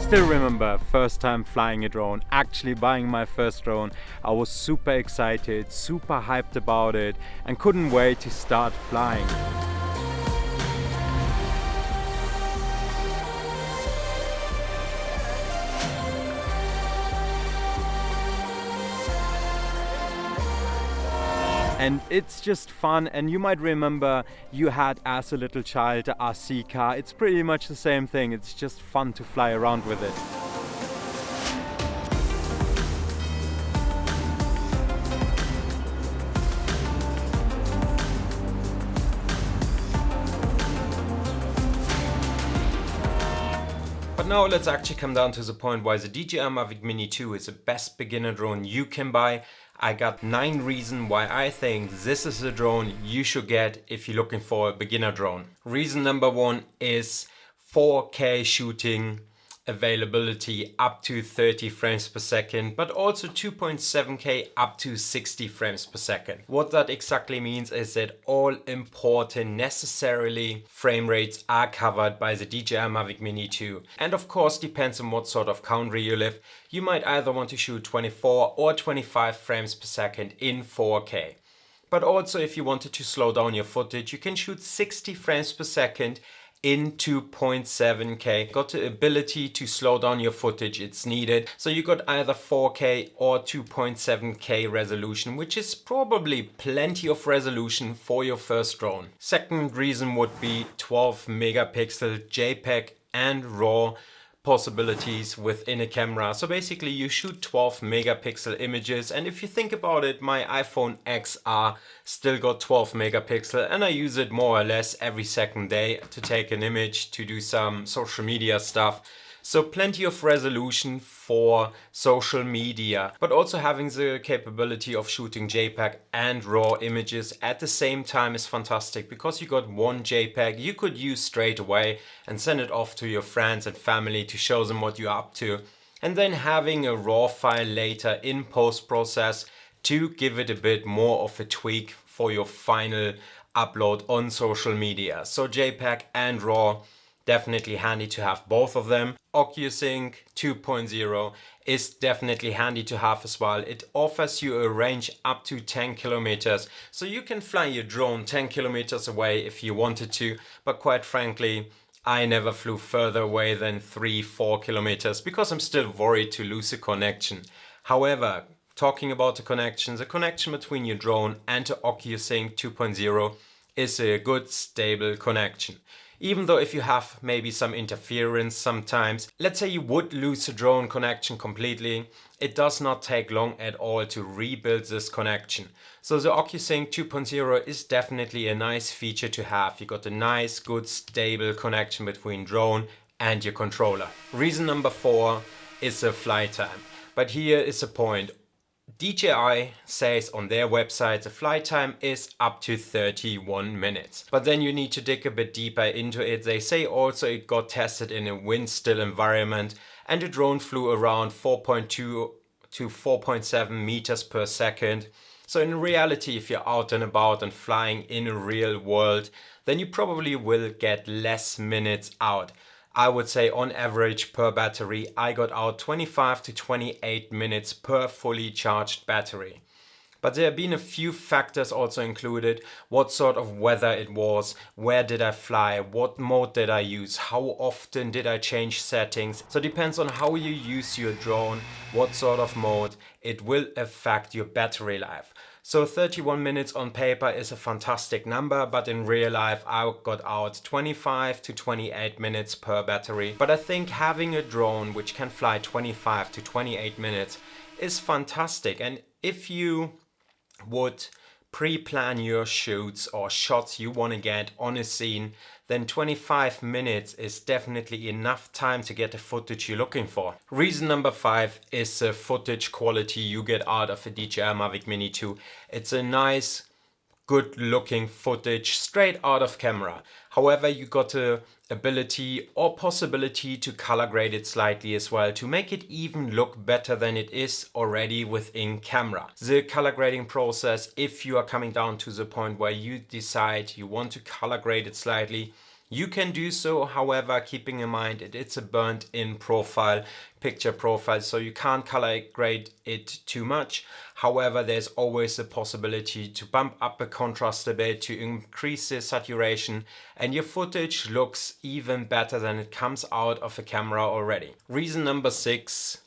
still remember first time flying a drone, actually buying my first drone. I was super excited, super hyped about it, and couldn't wait to start flying. And it's just fun, and you might remember you had as a little child the RC car. It's pretty much the same thing, it's just fun to fly around with it. But now let's actually come down to the point why the DJI Mavic Mini 2 is the best beginner drone you can buy. I got 9 reasons why I think this is the drone you should get if you're looking for a beginner drone. Reason number 1 is 4K shooting availability up to 30 frames per second, but also 2.7K up to 60 frames per second. What that exactly means is that all important necessarily frame rates are covered by the DJI Mavic Mini 2. And of course depends on what sort of country you live. You might either want to shoot 24 or 25 frames per second in 4K. But also if you wanted to slow down your footage, you can shoot 60 frames per second in 2.7K. Got the ability to slow down your footage, it's needed. So you got either 4K or 2.7K resolution, which is probably plenty of resolution for your first drone. Second reason would be 12 megapixel JPEG and RAW possibilities within a camera. So basically you shoot 12 megapixel images, and if you think about it, my iPhone XR still got 12 megapixel and I use it more or less every second day to take an image, to do some social media stuff. So plenty of resolution for social media, but also having the capability of shooting JPEG and RAW images at the same time is fantastic, because you got one JPEG you could use straight away and send it off to your friends and family to show them what you're up to. And then having a RAW file later in post-process to give it a bit more of a tweak for your final upload on social media. So JPEG and RAW, definitely handy to have both of them. OcuSync 2.0 is definitely handy to have as well. It offers you a range up to 10 kilometers. So you can fly your drone 10 kilometers away if you wanted to, but quite frankly, I never flew further away than 3-4 kilometers because I'm still worried to lose a connection. However, talking about the connection between your drone and the OcuSync 2.0 is a good stable connection. Even though if you have maybe some interference sometimes, let's say you would lose the drone connection completely, it does not take long at all to rebuild this connection. So the OcuSync 2.0 is definitely a nice feature to have. You got a nice, good, stable connection between drone and your controller. Reason number 4 is the flight time. But here is the point. DJI says on their website the flight time is up to 31 minutes. But then you need to dig a bit deeper into it. They say also it got tested in a wind still environment and the drone flew around 4.2 to 4.7 meters per second. So in reality, if you're out and about and flying in a real world, then you probably will get less minutes out. I would say on average per battery, I got out 25 to 28 minutes per fully charged battery. But there have been a few factors also included. What sort of weather it was, where did I fly, what mode did I use, how often did I change settings. So it depends on how you use your drone, what sort of mode, it will affect your battery life. So 31 minutes on paper is a fantastic number, but in real life I got out 25 to 28 minutes per battery. But I think having a drone which can fly 25 to 28 minutes is fantastic. And if you would pre-plan your shoots or shots you want to get on a scene, then 25 minutes is definitely enough time to get the footage you're looking for. Reason number 5 is the footage quality you get out of a DJI Mavic Mini 2. It's a nice, good looking footage straight out of camera. However, you got the ability or possibility to color grade it slightly as well to make it even look better than it is already within camera. The color grading process, if you are coming down to the point where you decide you want to color grade it slightly, You can do so, however, keeping in mind it's a burnt in profile, picture profile, so you can't color grade it too much. However, there's always the possibility to bump up the contrast a bit, to increase the saturation, and your footage looks even better than it comes out of the camera already. Reason number 6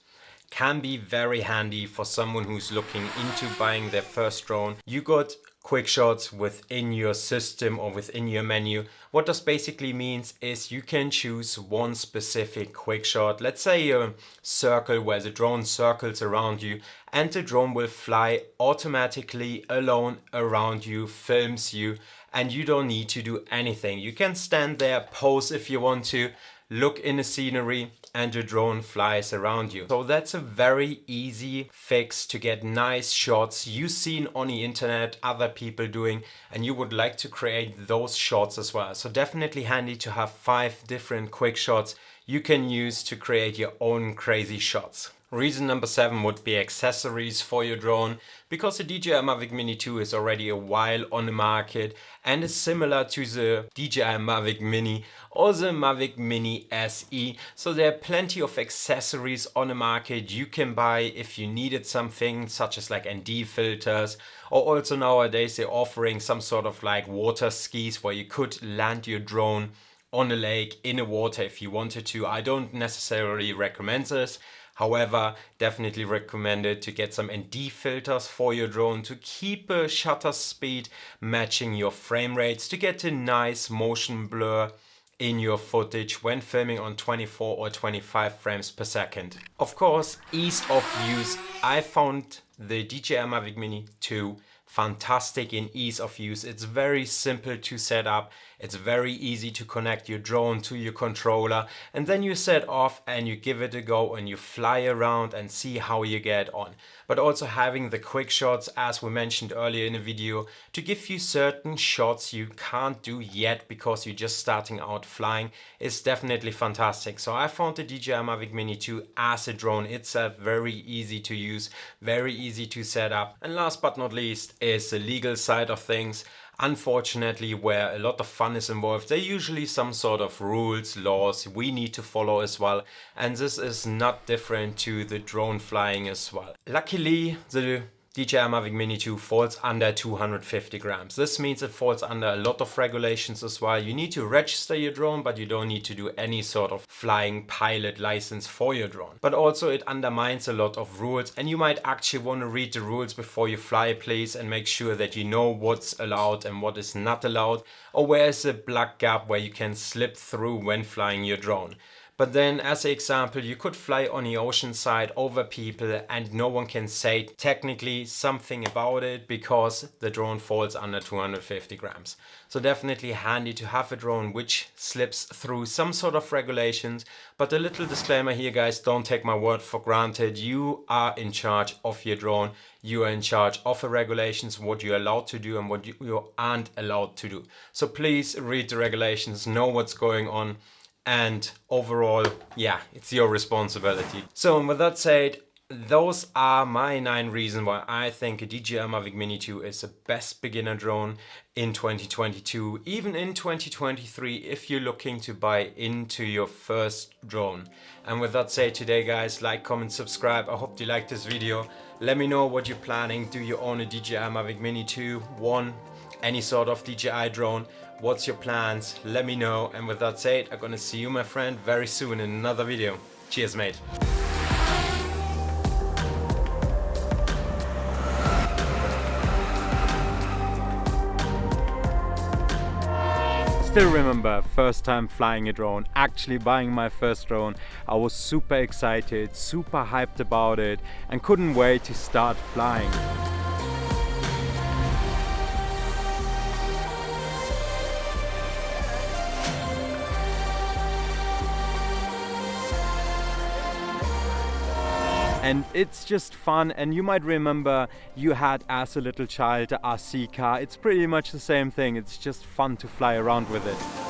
can be very handy for someone who's looking into buying their first drone. You got quick shots within your system or within your menu. What this basically means is you can choose one specific quick shot. Let's say a circle where the drone circles around you and the drone will fly automatically alone around you, films you, and you don't need to do anything. You can stand there, pose if you want to, look in the scenery, and the drone flies around you. So that's a very easy fix to get nice shots you've seen on the internet other people doing, and you would like to create those shots as well. So definitely handy to have 5 different quick shots you can use to create your own crazy shots. Reason number 7 would be accessories for your drone, because the DJI Mavic Mini 2 is already a while on the market and is similar to the DJI Mavic Mini or the Mavic Mini SE. So there are plenty of accessories on the market you can buy if you needed something, such as like ND filters, or also nowadays they're offering some sort of like water skis where you could land your drone on a lake in the water if you wanted to. I don't necessarily recommend this. However, definitely recommended to get some ND filters for your drone to keep a shutter speed matching your frame rates, to get a nice motion blur in your footage when filming on 24 or 25 frames per second. Of course, ease of use. I found the DJI Mavic Mini 2 fantastic in ease of use. It's very simple to set up. It's very easy to connect your drone to your controller, and then you set off and you give it a go and you fly around and see how you get on. But also having the quick shots, as we mentioned earlier in the video, to give you certain shots you can't do yet because you're just starting out flying, is definitely fantastic. So I found the DJI Mavic Mini 2 as a drone itself very easy to use, very easy to set up. And last but not least is the legal side of things. Unfortunately, where a lot of fun is involved, there are usually some sort of rules, laws we need to follow as well, and this is not different to the drone flying as well. Luckily, the DJI Mavic Mini 2 falls under 250 grams. This means it falls under a lot of regulations as well. You need to register your drone, but you don't need to do any sort of flying pilot license for your drone. But also it undermines a lot of rules, and you might actually want to read the rules before you fly, please, and make sure that you know what's allowed and what is not allowed, or where is a black gap where you can slip through when flying your drone. But then, as an example, you could fly on the ocean side over people and no one can say technically something about it because the drone falls under 250 grams. So definitely handy to have a drone which slips through some sort of regulations. But a little disclaimer here, guys, don't take my word for granted. You are in charge of your drone. You are in charge of the regulations, what you're allowed to do and what you aren't allowed to do. So please read the regulations, know what's going on. And overall, yeah, it's your responsibility. So with that said, those are my 9 reasons why I think a DJI Mavic Mini 2 is the best beginner drone in 2022, even in 2023, if you're looking to buy into your first drone. And with that said, today, guys, like, comment, subscribe. I hope you liked this video. Let me know what you're planning. Do you own a DJI Mavic Mini 2, 1, any sort of DJI drone? What's your plans? Let me know. And with that said, I'm gonna see you, my friend, very soon in another video. Cheers, mate. Still remember first time flying a drone, actually buying my first drone. I was super excited, super hyped about it, and couldn't wait to start flying. And it's just fun, and you might remember you had as a little child the RC car. It's pretty much the same thing. It's just fun to fly around with it.